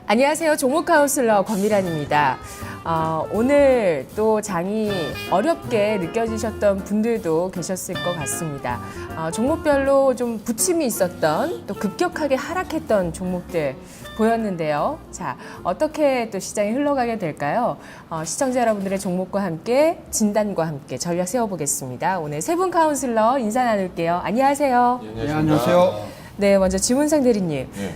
안녕하세요. 종목 카운슬러 권미란입니다. 오늘 또 장이 어렵게 느껴지셨던 분들도 계셨을 것 같습니다. 종목별로 좀 부침이 있었던 또 급격하게 하락했던 종목들 보였는데요. 자, 어떻게 또 시장이 흘러가게 될까요? 시청자 여러분들의 종목과 함께 진단과 함께 전략 세워보겠습니다. 오늘 세 분 카운슬러 인사 나눌게요. 안녕하세요. 네, 안녕하세요. 네, 먼저 지문상 대리님. 네.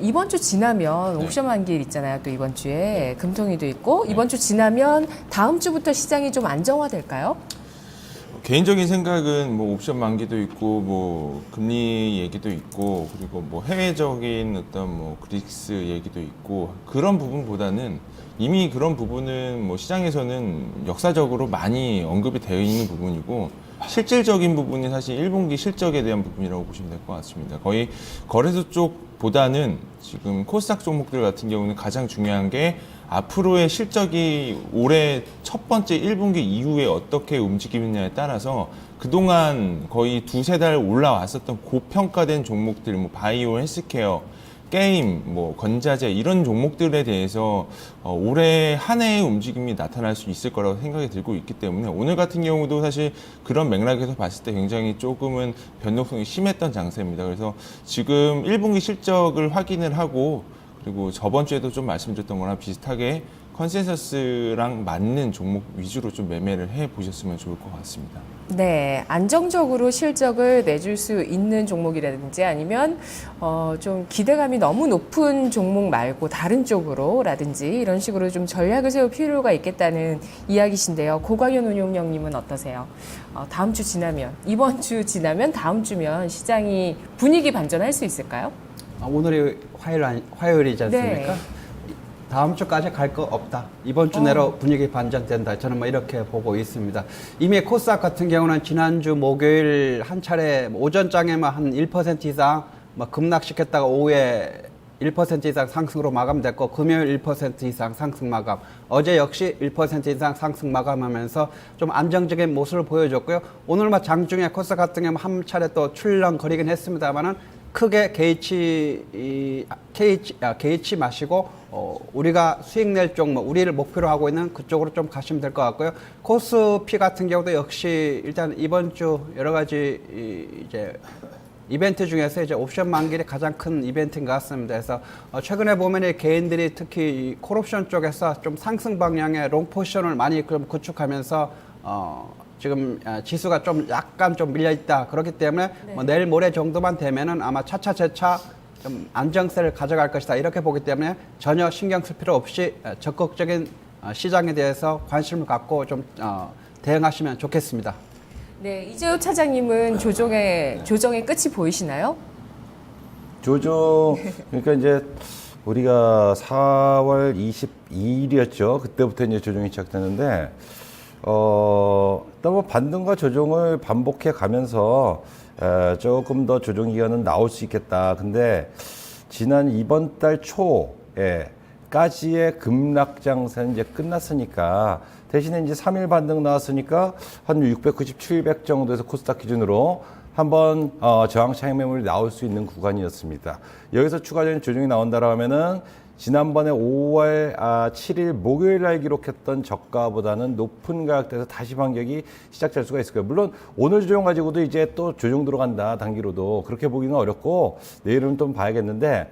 이번 주 지나면 네. 옵션 만기일 있잖아요. 또 이번 주에 금통위도 있고 이번 주 지나면 다음 주부터 시장이 좀 안정화될까요? 개인적인 생각은 뭐 옵션 만기도 있고 뭐 금리 얘기도 있고 그리고 뭐 해외적인 어떤 뭐 그릭스 얘기도 있고 그런 부분보다는 이미 그런 부분은 뭐 시장에서는 역사적으로 많이 언급이 되어 있는 부분이고 실질적인 부분이 사실 1분기 실적에 대한 부분이라고 보시면 될 것 같습니다. 거의 거래소 쪽보다는 지금 코스닥 종목들 같은 경우는 가장 중요한 게 앞으로의 실적이 올해 첫 번째 1분기 이후에 어떻게 움직이느냐에 따라서 그동안 거의 두세 달 올라왔었던 고평가된 종목들, 뭐 바이오, 헬스케어, 게임, 뭐 건자재 이런 종목들에 대해서 올해 한 해의 움직임이 나타날 수 있을 거라고 생각이 들고 있기 때문에 오늘 같은 경우도 사실 그런 맥락에서 봤을 때 굉장히 조금은 변동성이 심했던 장세입니다. 그래서 지금 1분기 실적을 확인을 하고 그리고 저번 주에도 좀 말씀드렸던 거랑 비슷하게 컨센서스랑 맞는 종목 위주로 좀 매매를 해 보셨으면 좋을 것 같습니다. 네, 안정적으로 실적을 내줄 수 있는 종목이라든지 아니면 좀 기대감이 너무 높은 종목 말고 다른 쪽으로라든지 이런 식으로 좀 전략을 세울 필요가 있겠다는 이야기신데요. 고광현 운용령님은 어떠세요? 다음 주 지나면, 이번 주 지나면 다음 주면 시장이 분위기 반전할 수 있을까요? 오늘이 화요일이지 않습니까? 네. 다음 주까지 갈 거 없다. 이번 주 내로 분위기 반전된다. 저는 뭐 이렇게 보고 있습니다. 이미 코스닥 같은 경우는 지난주 목요일 한 차례 오전장에만 한 1% 이상 급락시켰다가 오후에 1% 이상 상승으로 마감됐고 금요일 1% 이상 상승 마감. 어제 역시 1% 이상 상승 마감하면서 좀 안정적인 모습을 보여줬고요. 오늘 장중에 코스닥 같은 경우 한 차례 또 출렁거리긴 했습니다만은 크게 개의치 마시고 우리가 수익 낼 쪽, 우리를 목표로 하고 있는 그쪽으로 좀 가시면 될 것 같고요. 코스피 같은 경우도 역시 일단 이번 주 여러 가지 이제 이벤트 중에서 이제 옵션 만기일이 가장 큰 이벤트인 것 같습니다. 그래서 최근에 보면 개인들이 특히 콜옵션 쪽에서 좀 상승 방향의 롱 포지션을 많이 구축하면서 지금 지수가 좀 약간 좀 밀려 있다. 그렇기 때문에 네. 내일 모레 정도만 되면은 아마 차차 제차 좀 안정세를 가져갈 것이다. 이렇게 보기 때문에 전혀 신경 쓸 필요 없이 적극적인 시장에 대해서 관심을 갖고 좀 대응하시면 좋겠습니다. 네, 이재호 차장님은 조정의 끝이 보이시나요? 조정, 그러니까 이제 우리가 4월 22일이었죠. 그때부터 이제 조정이 시작되는데, 일단 뭐 반등과 조정을 반복해 가면서 조금 더 조정 기간은 나올 수 있겠다. 근데 지난 이번 달 초에까지의 급락 장세는 이제 끝났으니까 대신에 이제 3일 반등 나왔으니까 한 690, 700 정도에서 코스닥 기준으로 한번 저항 차익 매물이 나올 수 있는 구간이었습니다. 여기서 추가적인 조정이 나온다라 하면은 지난번에 5월 7일 목요일 날 기록했던 저가보다는 높은 가격대에서 다시 반격이 시작될 수가 있을 거예요. 물론 오늘 조정 가지고도 이제 또 조정 들어간다 단기로도 그렇게 보기는 어렵고 내일은 좀 봐야겠는데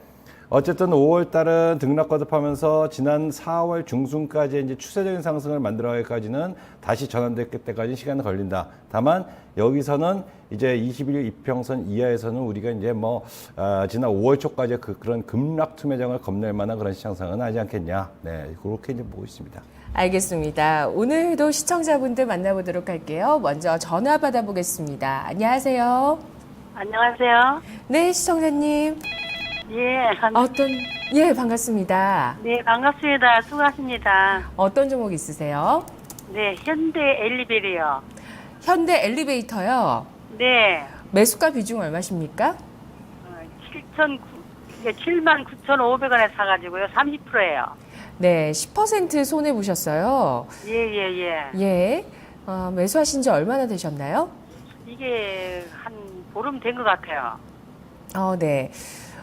어쨌든 5월 달은 등락 거듭하면서 지난 4월 중순까지 이제 추세적인 상승을 만들어가기까지는 다시 전환될 때까지 시간이 걸린다. 다만 여기서는 이제 21일 이평선 이하에서는 우리가 이제 지난 5월 초까지 그런 급락 투매장을 겁낼 만한 그런 시장상은 하지 않겠냐. 네, 그렇게 이제 보고 있습니다. 알겠습니다. 오늘도 시청자분들 만나보도록 할게요. 먼저 전화 받아보겠습니다. 안녕하세요. 안녕하세요. 네, 시청자님. 예, 반갑습니다. 네, 반갑습니다. 수고하십니다. 어떤 종목 있으세요? 네, 현대 엘리베이터요. 현대 엘리베이터요. 네, 매수가 비중 얼마십니까? 79,500원에 사가지고요. 30%예요. 네, 10% 손해 보셨어요. 예. 예. 매수하신 지 얼마나 되셨나요? 이게 한 보름 된 것 같아요. 네.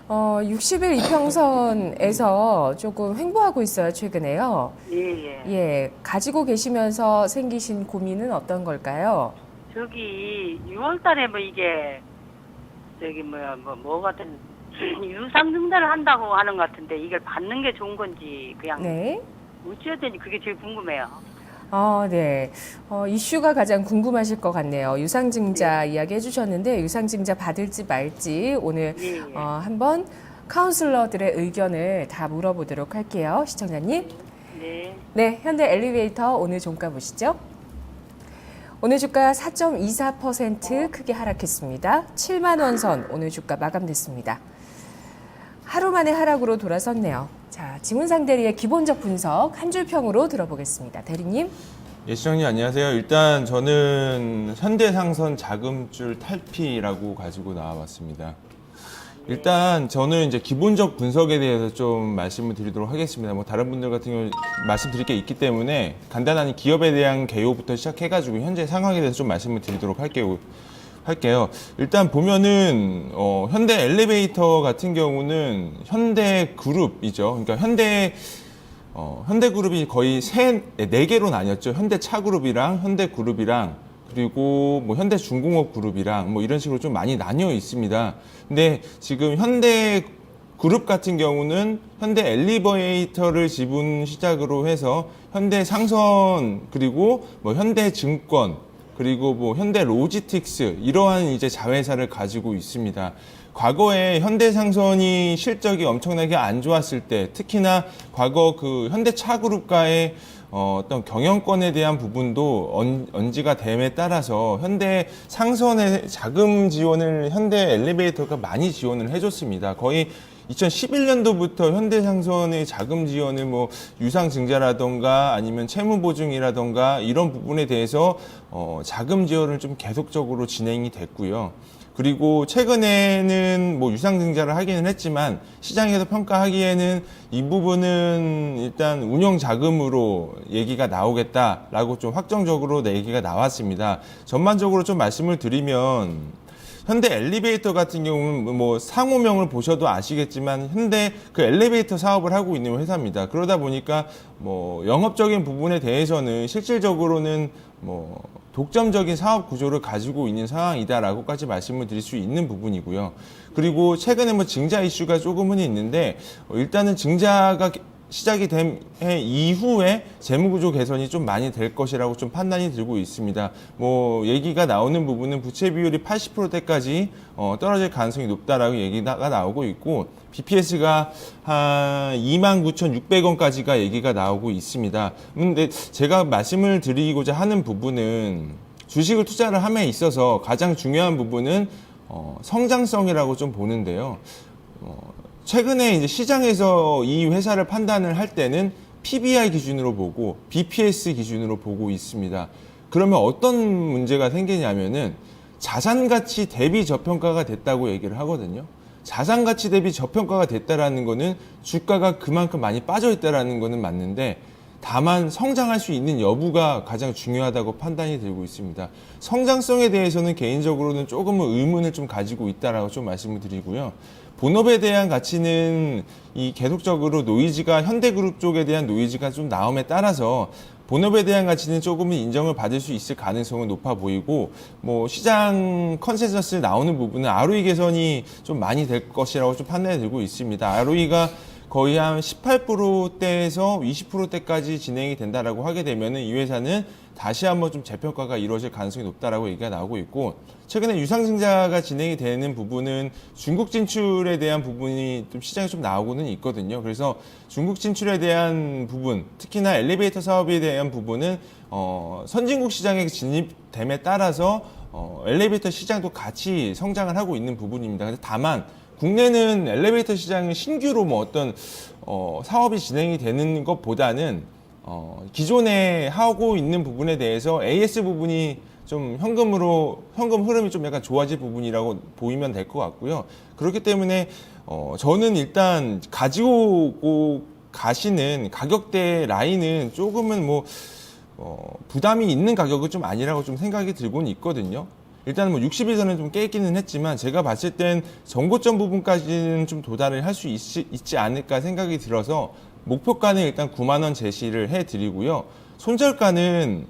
60일 이평선에서 조금 횡보하고 있어요, 최근에요. 예, 예. 예, 가지고 계시면서 생기신 고민은 어떤 걸까요? 저기 6월 달에 뭐 이게 저기 뭐 같은 유상 증자를 한다고 하는 것 같은데 이걸 받는 게 좋은 건지 그냥 네. 어찌해야 되는지 그게 제일 궁금해요. 네. 이슈가 가장 궁금하실 것 같네요. 유상증자 이야기 해주셨는데 유상증자 받을지 말지 오늘 예, 예. 한번 카운슬러들의 의견을 다 물어보도록 할게요. 시청자님. 네. 네, 현대 엘리베이터 오늘 종가 보시죠. 오늘 주가 4.24% 크게 하락했습니다. 7만 원 선 오늘 주가 마감됐습니다. 하루 만에 하락으로 돌아섰네요. 자, 지문상 대리의 기본적 분석 한 줄 평으로 들어보겠습니다. 대리님. 예, 시청자 안녕하세요. 일단 저는 현대상선 자금줄 탈피라고 가지고 나와봤습니다. 일단 저는 이제 기본적 분석에 대해서 좀 말씀을 드리도록 하겠습니다. 뭐 다른 분들 같은 경우 말씀드릴 게 있기 때문에 간단한 기업에 대한 개요부터 시작해가지고 현재 상황에 대해서 좀 말씀을 드리도록 할게요. 일단 보면은 현대 엘리베이터 같은 경우는 현대그룹이죠. 그러니까 현대그룹이 거의 4개로 나뉘었죠. 현대차그룹이랑 현대그룹이랑 그리고 뭐 현대중공업 그룹이랑 뭐 이런 식으로 좀 많이 나뉘어 있습니다. 근데 지금 현대그룹 같은 경우는 현대 엘리베이터를 지분 시작으로 해서 현대상선 그리고 뭐 현대증권 그리고 뭐 현대로지틱스 이러한 이제 자회사를 가지고 있습니다. 과거에 현대상선이 실적이 엄청나게 안 좋았을 때 특히나 과거 그 현대차그룹과의 어떤 경영권에 대한 부분도 언지가 됨에 따라서 현대상선의 자금 지원을 현대 엘리베이터가 많이 지원을 해줬습니다. 거의 2011년도부터 현대상선의 자금 지원을 뭐 유상증자라던가 아니면 채무보증이라던가 이런 부분에 대해서 자금 지원을 좀 계속적으로 진행이 됐고요. 그리고 최근에는 뭐 유상증자를 하기는 했지만 시장에서 평가하기에는 이 부분은 일단 운영 자금으로 얘기가 나오겠다라고 좀 확정적으로 얘기가 나왔습니다. 전반적으로 좀 말씀을 드리면 현대 엘리베이터 같은 경우는 뭐 상호명을 보셔도 아시겠지만 현대 그 엘리베이터 사업을 하고 있는 회사입니다. 그러다 보니까 뭐 영업적인 부분에 대해서는 실질적으로는 뭐 독점적인 사업 구조를 가지고 있는 상황이다라고까지 말씀을 드릴 수 있는 부분이고요. 그리고 최근에 뭐 증자 이슈가 조금은 있는데 일단은 증자가 시작이 된 해 이후에 재무구조 개선이 좀 많이 될 것이라고 좀 판단이 들고 있습니다. 뭐 얘기가 나오는 부분은 부채 비율이 80%대까지 떨어질 가능성이 높다라고 얘기가 나오고 있고 BPS가 한 29,600원까지가 얘기가 나오고 있습니다. 근데 제가 말씀을 드리고자 하는 부분은 주식을 투자를 함에 있어서 가장 중요한 부분은 성장성이라고 좀 보는데요. 최근에 이제 시장에서 이 회사를 판단을 할 때는 PBR 기준으로 보고 BPS 기준으로 보고 있습니다. 그러면 어떤 문제가 생기냐면은 자산 가치 대비 저평가가 됐다고 얘기를 하거든요. 자산 가치 대비 저평가가 됐다라는 거는 주가가 그만큼 많이 빠져 있다라는 거는 맞는데 다만 성장할 수 있는 여부가 가장 중요하다고 판단이 들고 있습니다. 성장성에 대해서는 개인적으로는 조금은 의문을 좀 가지고 있다라고 좀 말씀을 드리고요. 본업에 대한 가치는 이 계속적으로 노이즈가 현대그룹 쪽에 대한 노이즈가 좀 나옴에 따라서 본업에 대한 가치는 조금은 인정을 받을 수 있을 가능성은 높아 보이고 뭐 시장 컨센서스 나오는 부분은 ROE 개선이 좀 많이 될 것이라고 좀 판단이 들고 있습니다. ROE가 거의 한 18%대에서 20%대까지 진행이 된다라고 하게 되면은 이 회사는 다시 한번 좀 재평가가 이루어질 가능성이 높다라고 얘기가 나오고 있고 최근에 유상증자가 진행이 되는 부분은 중국 진출에 대한 부분이 좀 시장에 좀 나오고는 있거든요. 그래서 중국 진출에 대한 부분, 특히나 엘리베이터 사업에 대한 부분은 선진국 시장에 진입됨에 따라서 엘리베이터 시장도 같이 성장을 하고 있는 부분입니다. 다만 국내는 엘리베이터 시장은 신규로 뭐 어떤 사업이 진행이 되는 것보다는 기존에 하고 있는 부분에 대해서 AS 부분이 좀 현금 흐름이 좀 약간 좋아질 부분이라고 보이면 될 것 같고요. 그렇기 때문에 저는 일단 가지고 가시는 가격대 라인은 조금은 뭐 부담이 있는 가격은 좀 아니라고 좀 생각이 들고는 있거든요. 일단은 뭐 60일선은 좀 깨기는 했지만 제가 봤을 땐 전고점 부분까지는 좀 도달을 할 수 있지 않을까 생각이 들어서 목표가는 일단 9만 원 제시를 해드리고요. 손절가는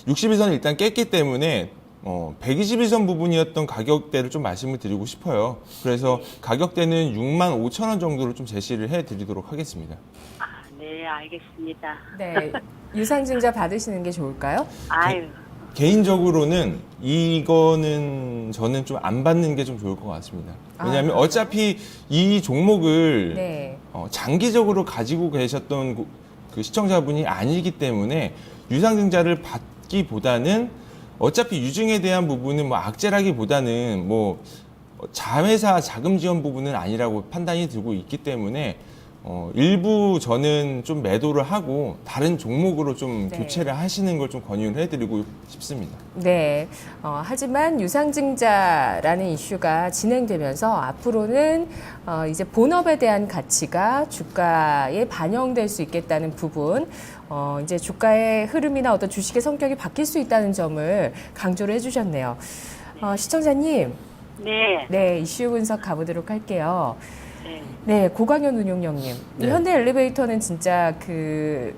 60일선을 일단 깼기 때문에 120일선 부분이었던 가격대를 좀 말씀을 드리고 싶어요. 그래서 가격대는 6만 5천 원 정도로 좀 제시를 해드리도록 하겠습니다. 아, 네, 알겠습니다. 네. 유상증자 받으시는 게 좋을까요? 아유, 개인적으로는 이거는 저는 좀 안 받는 게 좀 좋을 것 같습니다. 왜냐하면 어차피 이 종목을 네. 장기적으로 가지고 계셨던 그 시청자분이 아니기 때문에 유상증자를 받기보다는 어차피 유증에 대한 부분은 뭐 악재라기보다는 뭐 자회사 자금 지원 부분은 아니라고 판단이 들고 있기 때문에 일부 저는 좀 매도를 하고 다른 종목으로 좀 네. 교체를 하시는 걸 좀 권유를 해드리고 싶습니다. 네. 하지만 유상증자라는 이슈가 진행되면서 앞으로는 이제 본업에 대한 가치가 주가에 반영될 수 있겠다는 부분, 이제 주가의 흐름이나 어떤 주식의 성격이 바뀔 수 있다는 점을 강조를 해주셨네요. 시청자님, 네, 네, 이슈 분석 가보도록 할게요. 네. 네, 고강현 운용령님. 네. 현대 엘리베이터는 진짜 그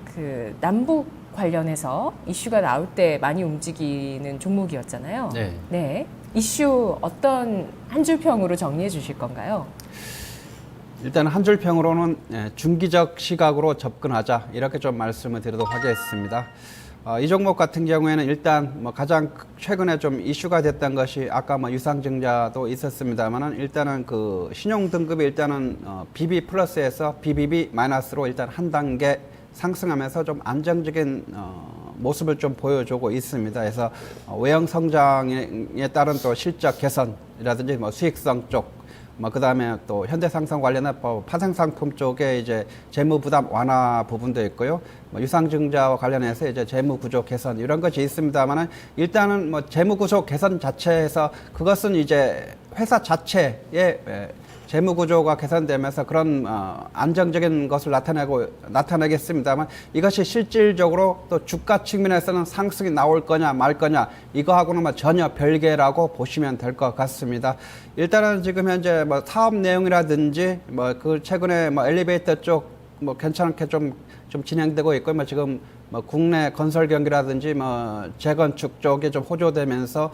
남북 관련해서 이슈가 나올 때 많이 움직이는 종목이었잖아요. 네. 네. 이슈 어떤 한 줄 평으로 정리해 주실 건가요? 일단 한 줄 평으로는 중기적 시각으로 접근하자 이렇게 좀 말씀을 드리도록 하겠습니다. 이 종목 같은 경우에는 일단 뭐 가장 최근에 좀 이슈가 됐던 것이 아까 뭐 유상증자도 있었습니다만은 일단은 그 신용 등급이 일단은 BB 플러스에서 BBB 마이너스로 일단 한 단계 상승하면서 좀 안정적인 모습을 좀 보여주고 있습니다. 그래서 외형 성장에 따른 또 실적 개선이라든지 뭐 수익성 쪽, 뭐 그다음에 또 현대상성 관련한 파생상품 쪽에 이제 재무 부담 완화 부분도 있고요. 뭐 유상증자와 관련해서 이제 재무 구조 개선 이런 것이 있습니다만은 일단은 뭐 재무 구조 개선 자체에서 그것은 이제 회사 자체의 재무 구조가 개선되면서 그런 안정적인 것을 나타내겠습니다만 이것이 실질적으로 또 주가 측면에서는 상승이 나올 거냐 말 거냐 이거하고는 뭐 전혀 별개라고 보시면 될 것 같습니다. 일단은 지금 현재 뭐 사업 내용이라든지 뭐 그 최근에 뭐 엘리베이터 쪽 뭐 괜찮게 좀 진행되고 있고 뭐 지금 뭐 국내 건설 경기라든지 뭐 재건축 쪽이 좀 호조되면서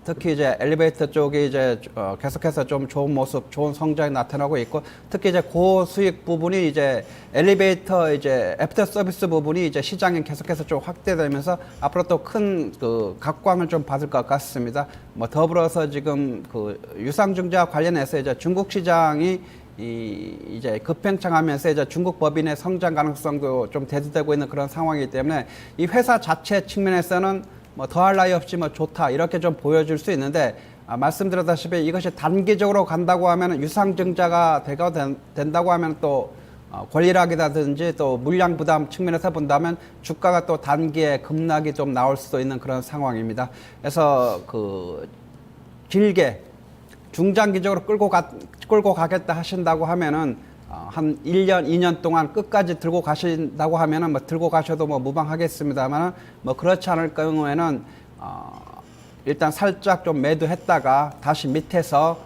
특히 이제 엘리베이터 쪽이 이제 계속해서 좀 좋은 모습, 좋은 성장이 나타나고 있고 특히 이제 고수익 부분이 이제 엘리베이터 이제 애프터 서비스 부분이 이제 시장에 계속해서 좀 확대되면서 앞으로 또 큰 그 각광을 좀 받을 것 같습니다. 뭐 더불어서 지금 그 유상증자 관련해서 이제 중국 시장이 이제 급팽창하면서 이제 중국 법인의 성장 가능성도 좀 대두되고 있는 그런 상황이기 때문에 이 회사 자체 측면에서는 뭐 더할 나위 없이 뭐 좋다 이렇게 좀 보여줄 수 있는데 말씀드렸다시피 이것이 단기적으로 간다고 하면 유상증자가 된다고 하면 또 권리락이라든지 또 물량 부담 측면에서 본다면 주가가 또 단기에 급락이 좀 나올 수도 있는 그런 상황입니다. 그래서 그 길게 중장기적으로 끌고 가겠다 하신다고 하면은 한 1년, 2년 동안 끝까지 들고 가신다고 하면은 뭐 들고 가셔도 뭐 무방하겠습니다만 뭐 그렇지 않을 경우에는 일단 살짝 좀 매도했다가 다시 밑에서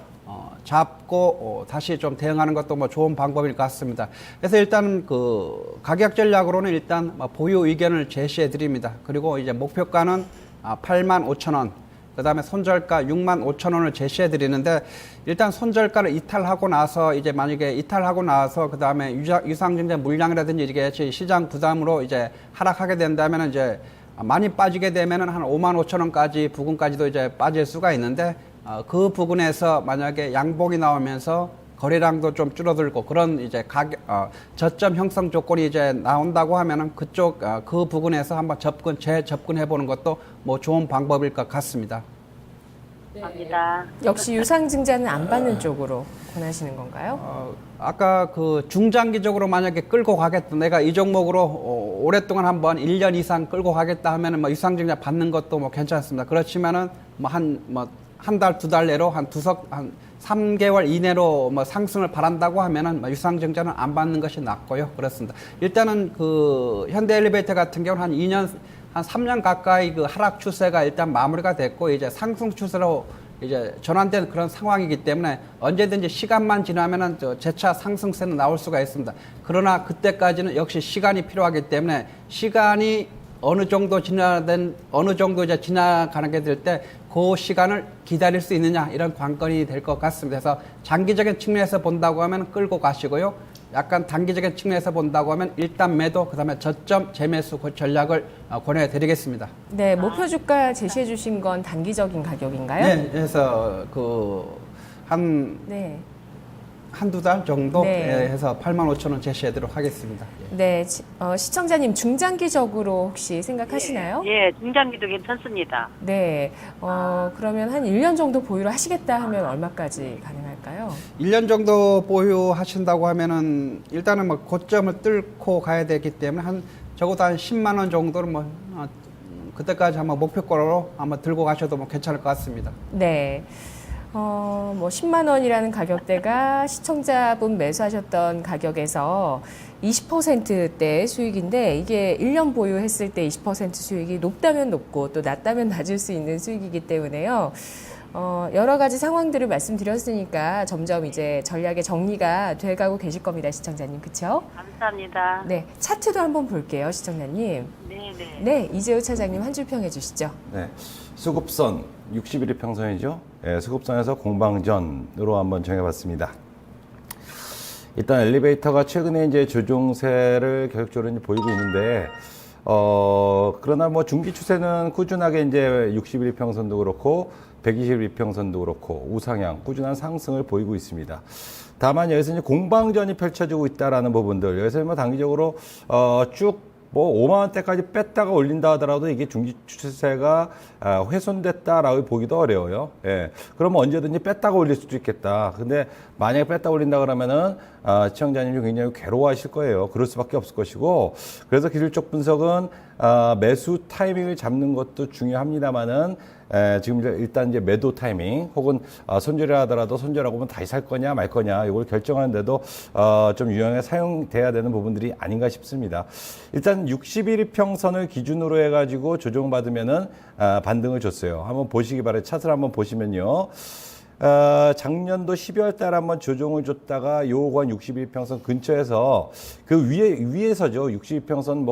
잡고 다시 좀 대응하는 것도 뭐 좋은 방법일 것 같습니다. 그래서 일단 그 가격 전략으로는 일단 뭐 보유 의견을 제시해 드립니다. 그리고 이제 목표가는 85,000원. 그 다음에 손절가 65,000원을 제시해 드리는데 일단 손절가를 이탈하고 나서 이제 만약에 이탈하고 나서 그 다음에 유상증자 물량이라든지 이게 시장 부담으로 이제 하락하게 된다면 이제 많이 빠지게 되면은 한 55,000원까지 부근까지도 이제 빠질 수가 있는데 그 부분에서 만약에 양봉이 나오면서 거래량도 좀 줄어들고 그런 이제 저점 형성 조건이 이제 나온다고 하면은 그쪽 그 부분에서 한번 재접근해 보는 것도 뭐 좋은 방법일 것 같습니다. 합니다. 역시 유상증자는 안 받는 쪽으로 권하시는 건가요? 아까 그 중장기적으로 만약에 끌고 가겠다. 내가 이 종목으로 오랫동안 한번 1년 이상 끌고 가겠다 하면은 뭐 유상증자 받는 것도 뭐 괜찮습니다. 그렇지만은 한 달, 두 달 내로 한 3개월 이내로 뭐 상승을 바란다고 하면은 유상증자는 안 받는 것이 낫고요. 그렇습니다. 일단은 그 현대 엘리베이터 같은 경우는 한 2년 한 3년 가까이 그 하락 추세가 일단 마무리가 됐고 이제 상승 추세로 이제 전환된 그런 상황이기 때문에 언제든지 시간만 지나면은 재차 상승세는 나올 수가 있습니다. 그러나 그때까지는 역시 시간이 필요하기 때문에 시간이 어느 정도 이제 지나가게 될 때 그 시간을 기다릴 수 있느냐 이런 관건이 될 것 같습니다. 그래서 장기적인 측면에서 본다고 하면 끌고 가시고요. 약간 단기적인 측면에서 본다고 하면 일단 매도, 그다음에 저점 재매수 그 전략을 권해드리겠습니다. 네, 목표 주가 제시해 주신 건 단기적인 가격인가요? 네, 그래서 네. 한두 달 정도 네. 해서 85,000원 제시하도록 하겠습니다. 네, 시청자님 중장기적으로 혹시 생각하시나요? 예, 중장기도 괜찮습니다. 네, 그러면 한 1년 정도 보유를 하시겠다 하면 얼마까지 가능할까요? 1년 정도 보유하신다고 하면은 일단은 뭐 고점을 뚫고 가야 되기 때문에 적어도 한 10만 원 정도는 그때까지 한번 목표가로 한번 들고 가셔도 괜찮을 것 같습니다. 네. 10만 원이라는 가격대가 시청자분 매수하셨던 가격에서 20%대 수익인데 이게 1년 보유했을 때 20% 수익이 높다면 높고 또 낮다면 낮을 수 있는 수익이기 때문에요. 여러 가지 상황들을 말씀드렸으니까 점점 이제 전략의 정리가 돼가고 계실 겁니다, 시청자님. 그렇죠? 감사합니다. 네, 차트도 한번 볼게요, 시청자님. 네네. 네, 이재우 차장님 한 줄 평해 주시죠. 네. 수급선 61일 평선이죠. 예, 수급선에서 공방전으로 한번 정해봤습니다. 일단 엘리베이터가 최근에 이제 조종세를 계속적으로 이제 보이고 있는데, 그러나 뭐 중기 추세는 꾸준하게 이제 61일 평선도 그렇고 121일 평선도 그렇고 우상향 꾸준한 상승을 보이고 있습니다. 다만 여기서 이제 공방전이 펼쳐지고 있다라는 부분들, 여기서 뭐 단기적으로 쭉 뭐 5만 원대까지 뺐다가 올린다 하더라도 이게 중기 추세가 훼손됐다라고 보기도 어려워요. 예. 그러면 언제든지 뺐다가 올릴 수도 있겠다. 근데 만약에 뺐다 올린다 그러면은 시청자님이 굉장히 괴로워하실 거예요. 그럴 수밖에 없을 것이고, 그래서 기술적 분석은 매수 타이밍을 잡는 것도 중요합니다만은 지금 일단 이제 매도 타이밍 혹은 손절을 하더라도 손절하고 보면 다시 살 거냐 말 거냐 이걸 결정하는데도 좀 유용하게 사용돼야 되는 부분들이 아닌가 싶습니다. 일단 61일 평선을 기준으로 해가지고 조정받으면은 반등을 줬어요. 한번 보시기 바라요. 차트를 한번 보시면요. 작년도 12월 달 한번 조정을 줬다가 요건 61일 평선 근처에서 그 위에서죠. 61일 평선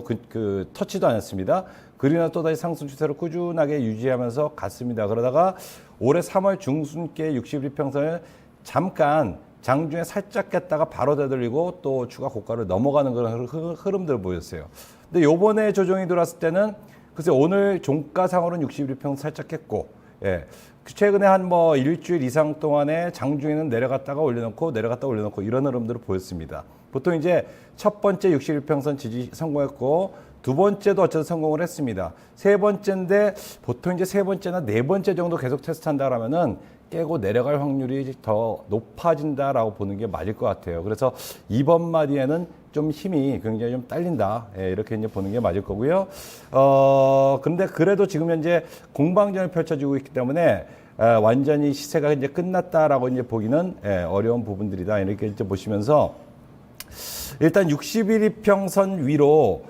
터치도 안 했습니다. 그러나 또다시 상승 추세로 꾸준하게 유지하면서 갔습니다. 그러다가 올해 3월 중순께 61일 평선을 잠깐 장중에 살짝 깼다가 바로 되돌리고 또 추가 고가를 넘어가는 그런 흐름들을 보였어요. 근데 요번에 조정이 들어왔을 때는 글쎄 오늘 종가상으로는 61일 평선 살짝 깼고, 예. 최근에 한 일주일 이상 동안에 장중에는 내려갔다가 올려놓고 내려갔다 올려놓고 이런 흐름들을 보였습니다. 보통 이제 첫 번째 61일 평선 지지 성공했고 두 번째도 어쨌든 성공을 했습니다. 세 번째인데 보통 이제 세 번째나 네 번째 정도 계속 테스트한다 그러면은 깨고 내려갈 확률이 더 높아진다라고 보는 게 맞을 것 같아요. 그래서 이번 마디에는 좀 힘이 굉장히 좀 딸린다. 예, 이렇게 이제 보는 게 맞을 거고요. 근데 그래도 지금 현재 공방전이 펼쳐지고 있기 때문에 완전히 시세가 이제 끝났다라고 이제 보기는 어려운 부분들이다. 이렇게 이제 보시면서 일단 61일 평선 위로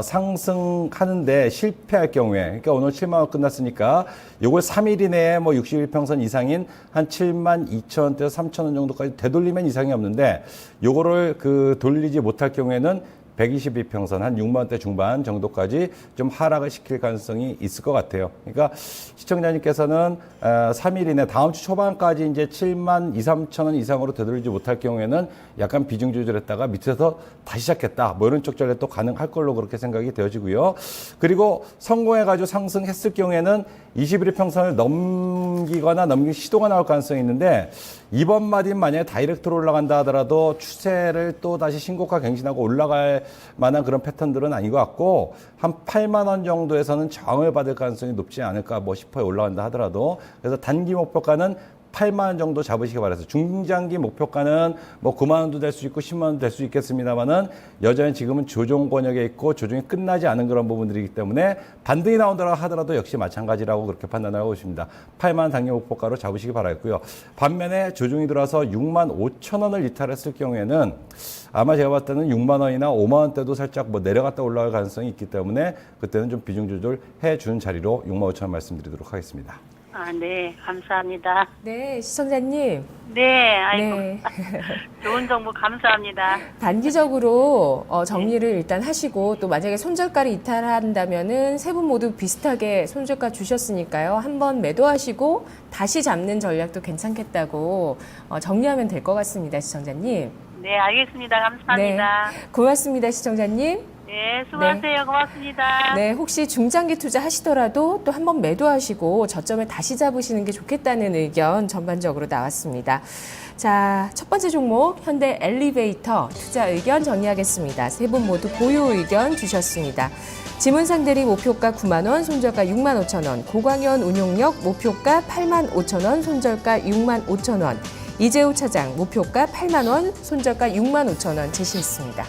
상승하는데 실패할 경우에, 그러니까 오늘 7만 원 끝났으니까 요걸 3일 이내에 61일 평선 이상인 한 7만 2천 원대에서 3천 원 정도까지 되돌리면 이상이 없는데 요거를 돌리지 못할 경우에는 120일 평선 한 6만 원대 중반 정도까지 좀 하락을 시킬 가능성이 있을 것 같아요. 그러니까 시청자님께서는 3일 이내 다음 주 초반까지 이제 7만 2, 3천 원 이상으로 되돌리지 못할 경우에는 약간 비중 조절했다가 밑에서 다시 시작했다. 이런 쪽 전략도 가능할 걸로 그렇게 생각이 되어지고요. 그리고 성공해가지고 상승했을 경우에는 21일 평선을 넘기거나 넘길 시도가 나올 가능성이 있는데 이번 마디 만약에 다이렉트로 올라간다 하더라도 추세를 또 다시 신고가 갱신하고 올라갈 만한 그런 패턴들은 아닌 것 같고 한 8만 원 정도에서는 저항을 받을 가능성이 높지 않을까 싶어요. 올라간다 하더라도. 그래서 단기 목표가는 8만 원 정도 잡으시기 바라서 중장기 목표가는 뭐 9만 원도 될 수 있고 10만 원도 될 수 있겠습니다만은 여전히 지금은 조정 권역에 있고 조정이 끝나지 않은 그런 부분들이기 때문에 반등이 나온다고 하더라도 역시 마찬가지라고 그렇게 판단하고 있습니다. 8만 원 단기 목표가로 잡으시기 바라겠고요. 반면에 조정이 들어서 6만 5천 원을 이탈했을 경우에는 아마 제가 봤을 때는 6만 원이나 5만 원대도 살짝 뭐 내려갔다 올라갈 가능성이 있기 때문에 그때는 좀 비중 조절해 준 자리로 6만 5천 원 말씀드리도록 하겠습니다. 아, 네, 감사합니다. 네, 시청자님. 네, 아이고, 네. 좋은 정보 감사합니다. 단기적으로 정리를 일단 하시고 또 만약에 손절가를 이탈한다면은 세 분 모두 비슷하게 손절가 주셨으니까요. 한번 매도하시고 다시 잡는 전략도 괜찮겠다고 정리하면 될 것 같습니다, 시청자님. 네, 알겠습니다. 감사합니다. 네, 고맙습니다, 시청자님. 네, 수고하세요. 고맙습니다. 네, 혹시 중장기 투자 하시더라도 또 한번 매도하시고 저점을 다시 잡으시는 게 좋겠다는 의견 전반적으로 나왔습니다. 자, 첫 번째 종목 현대 엘리베이터 투자 의견 정리하겠습니다. 세 분 모두 고유 의견 주셨습니다. 지문상 대리 목표가 9만 원, 손절가 6만 5천 원, 고광현 운용력 목표가 8만 5천 원, 손절가 6만 5천 원, 이재우 차장 목표가 8만 원, 손절가 6만 5천 원 제시했습니다.